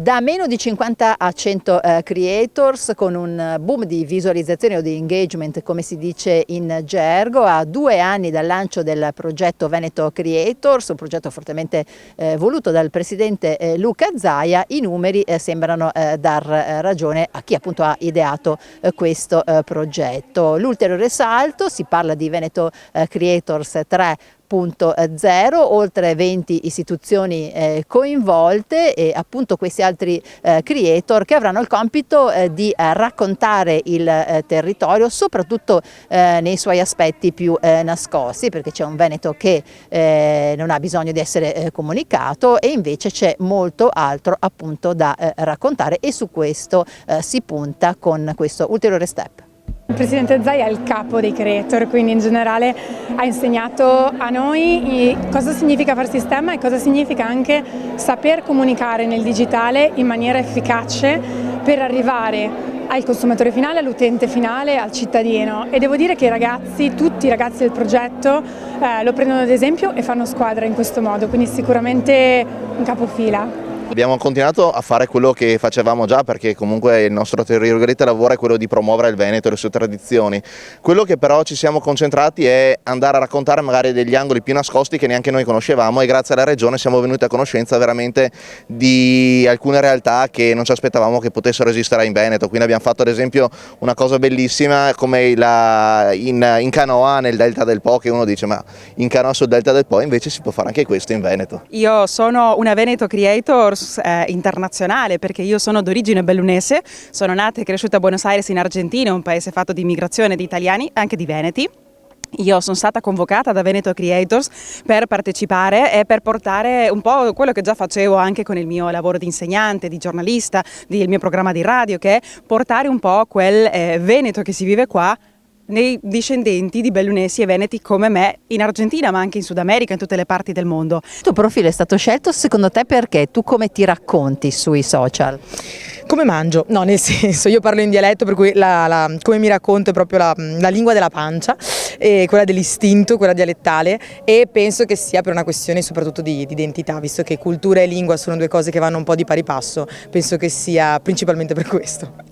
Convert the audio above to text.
Da meno di 50 a 100 creators, con un boom di visualizzazione o di engagement, come si dice in gergo, a 2 anni dal lancio del progetto Veneto Creators, un progetto fortemente voluto dal presidente Luca Zaia, i numeri sembrano dar ragione a chi appunto ha ideato questo progetto. L'ulteriore salto, si parla di Veneto Creators 3.0, oltre 20 istituzioni coinvolte e appunto questi altri creator che avranno il compito di raccontare il territorio, soprattutto nei suoi aspetti più nascosti, perché c'è un Veneto che non ha bisogno di essere comunicato e invece c'è molto altro appunto da raccontare, e su questo si punta con questo ulteriore step. Il presidente Zaia è il capo dei creator, quindi in generale ha insegnato a noi cosa significa fare sistema e cosa significa anche saper comunicare nel digitale in maniera efficace per arrivare al consumatore finale, all'utente finale, al cittadino. E devo dire che i ragazzi, tutti i ragazzi del progetto lo prendono ad esempio e fanno squadra in questo modo, quindi sicuramente un capofila. Abbiamo continuato a fare quello che facevamo già, perché comunque il nostro lavoro è quello di promuovere il Veneto e le sue tradizioni. Quello che però ci siamo concentrati è andare a raccontare magari degli angoli più nascosti che neanche noi conoscevamo, e grazie alla Regione siamo venuti a conoscenza veramente di alcune realtà che non ci aspettavamo che potessero esistere in Veneto. Quindi abbiamo fatto ad esempio una cosa bellissima come in canoa nel Delta del Po, che uno dice ma in canoa sul Delta del Po, invece si può fare anche questo in Veneto. Io sono una Veneto Creator internazionale, perché io sono d'origine bellunese, sono nata e cresciuta a Buenos Aires in Argentina, un paese fatto di immigrazione di italiani, anche di veneti. Io sono stata convocata da Veneto Creators per partecipare e per portare un po' quello che già facevo anche con il mio lavoro di insegnante, di giornalista, il mio programma di radio, che è portare un po' quel Veneto che si vive qua nei discendenti di bellunesi e veneti come me in Argentina, ma anche in Sud America, in tutte le parti del mondo. Il tuo profilo è stato scelto secondo te perché? Tu come ti racconti sui social? Come mangio? No, nel senso, io parlo in dialetto, per cui come mi racconto è proprio la lingua della pancia, e quella dell'istinto, quella dialettale, e penso che sia per una questione soprattutto di identità, visto che cultura e lingua sono due cose che vanno un po' di pari passo, penso che sia principalmente per questo.